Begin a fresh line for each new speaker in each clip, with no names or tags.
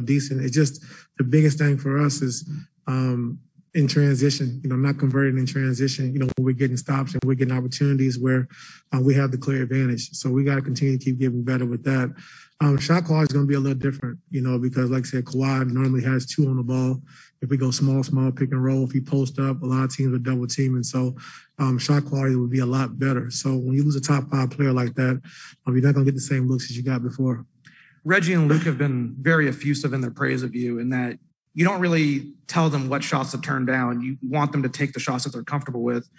decent. It's just the biggest thing for us is in transition, not converting in transition, when we're getting stops and we're getting opportunities where we have the clear advantage. So we got to continue to keep getting better with that. Shot quality is going to be a little different, because like I said, Kawhi normally has 2 on the ball. If we go small, pick and roll, if he post up, a lot of teams are double teaming. So shot quality would be a lot better. So when you lose a top 5 player like that, you're not going to get the same looks as you got before.
Reggie and Luke have been very effusive in their praise of you in that you don't really tell them what shots to turn down. You want them to take the shots that they're comfortable with.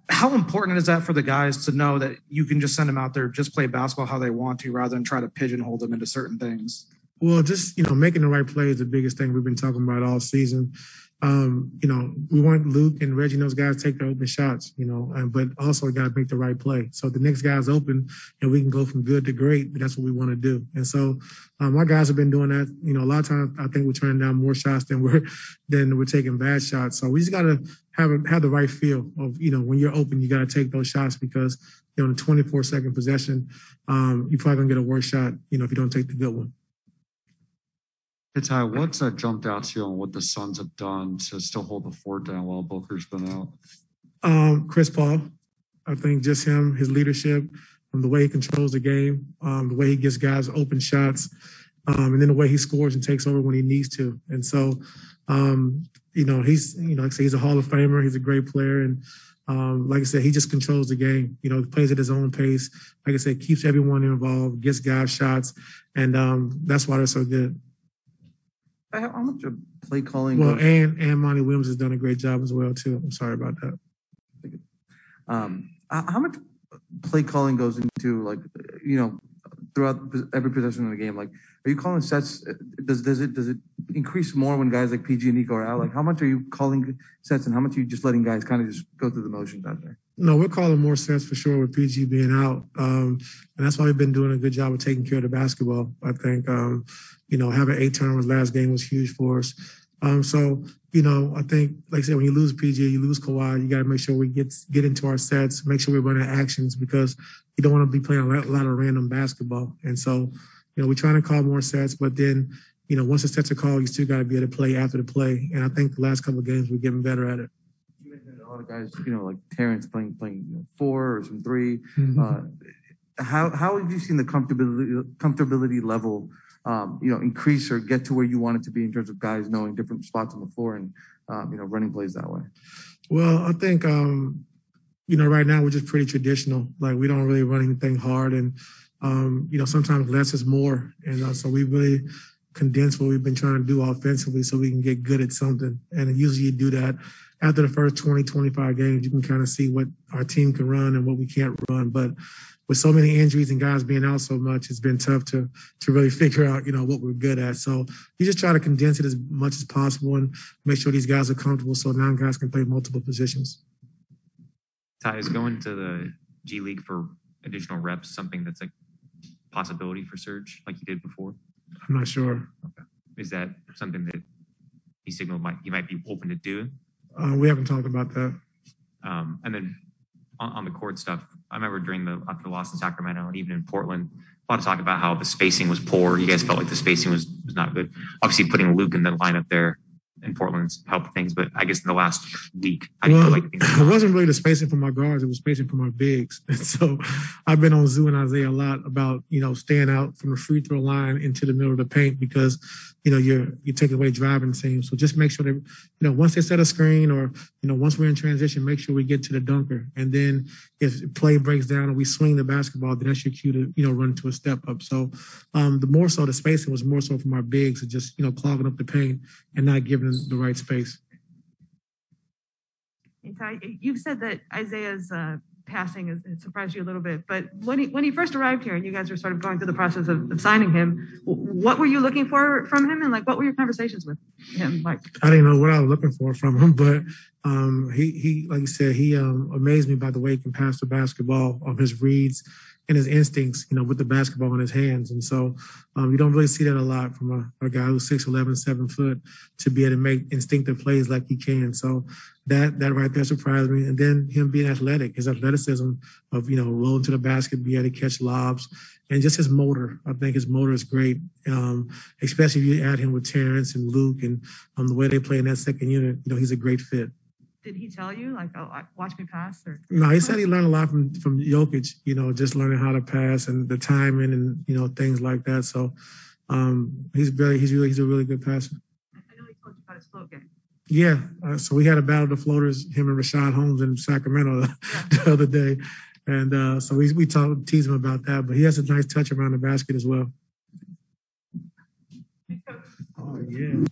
How important is that for the guys to know that you can just send them out there, just play basketball how they want to, rather than try to pigeonhole them into certain things?
Well, just, making the right play is the biggest thing we've been talking about all season. We want Luke and Reggie and those guys to take their open shots, but also got to make the right play. So if the next guy's open and we can go from good to great, that's what we want to do. And so my guys have been doing that. A lot of times I think we're turning down more shots than we're taking bad shots. So we just got to have the right feel of, when you're open, you got to take those shots because, in a 24-second possession, you're probably going to get a worse shot, if you don't take the good one.
Hey, Ty, what's jumped out to you on what the Suns have done to still hold the fort down while Booker's been out?
Chris Paul. I think just him, his leadership, the way he controls the game, the way he gives guys open shots, and then the way he scores and takes over when he needs to. And so, he's, like I said, he's a Hall of Famer. He's a great player. And like I said, he just controls the game. He plays at his own pace. Like I said, keeps everyone involved, gets guys shots. And that's why they're so good.
How much of play calling?
Well, and Monty Williams has done a great job as well too. I'm sorry about that.
How much play calling goes into throughout every possession of the game? Like, are you calling sets? Does it increase more when guys like PG and Nico are out? Like, how much are you calling sets, and how much are you just letting guys kind of just go through the motions out there?
No, we're calling more sets for sure with PG being out, and that's why we've been doing a good job of taking care of the basketball. I think. Having 8 turnovers last game was huge for us. I think, like I said, when you lose PG, you lose Kawhi, you got to make sure we get into our sets, make sure we're running actions because you don't want to be playing a lot of random basketball. And so, we're trying to call more sets, but then, once the sets are called, you still got to be able to play after the play. And I think the last couple of games we're getting better at it.
You mentioned a lot of guys, like Terrence playing 4 or some 3.
Mm-hmm.
How have you seen the comfortability level increase or get to where you want it to be in terms of guys knowing different spots on the floor and, running plays that way?
Well, I think, right now we're just pretty traditional. Like we don't really run anything hard and, sometimes less is more. And so we really condense what we've been trying to do offensively so we can get good at something. And usually you do that after the first 20, 25 games, you can kind of see what our team can run and what we can't run. But with so many injuries and guys being out so much, it's been tough to really figure out, what we're good at. So you just try to condense it as much as possible and make sure these guys are comfortable so 9 guys can play multiple positions.
Ty, is going to the G League for additional reps something that's a possibility for Serge like he did before?
I'm not sure.
Okay. Is that something that he signaled he might be open to doing?
We haven't talked about that.
And then on the court stuff, I remember after the loss in Sacramento and even in Portland, a lot of talk about how the spacing was poor. You guys felt like the spacing was not good. Obviously, putting Luke in the lineup there in Portland's helped things, but I guess in the last week, I feel like
it wasn't really the spacing for my guards; it was spacing for my bigs. And so I've been on Zoo and Isaiah a lot about staying out from the free throw line into the middle of the paint because you're taking away driving teams. So just make sure that once they set a screen or once we're in transition, make sure we get to the dunker. And then if play breaks down and we swing the basketball, then that's your cue to run to a step up. So the more so the spacing was more so from our bigs, and just clogging up the paint and not giving them the right space.
Hey, Ty, you've said that Isaiah's passing has surprised you a little bit, but when he first arrived here and you guys were sort of going through the process of signing him, what were you looking for from him, and what were your conversations with him like?
I didn't know what I was looking for from him, but he like you said, he amazed me by the way he can pass the basketball, his reads, and his instincts, with the basketball in his hands. And so you don't really see that a lot from a guy who's 6'11", 7 foot to be able to make instinctive plays like he can. So that right there surprised me. And then him being athletic, his athleticism of, rolling to the basket, be able to catch lobs, and just his motor. I think his motor is great, especially if you add him with Terrence and Luke and the way they play in that second unit. He's a great fit.
Did he tell you, like, oh, watch me pass? Or
No, he said he learned a lot from Jokic, just learning how to pass and the timing and, things like that. So he's a really good passer.
I know he told you about his float game.
Yeah. So we had a battle of the floaters, him and Rashad Holmes in Sacramento the other day. And so we tease him about that, but he has a nice touch around the basket as well.
Thanks, Coach.
Oh, yeah.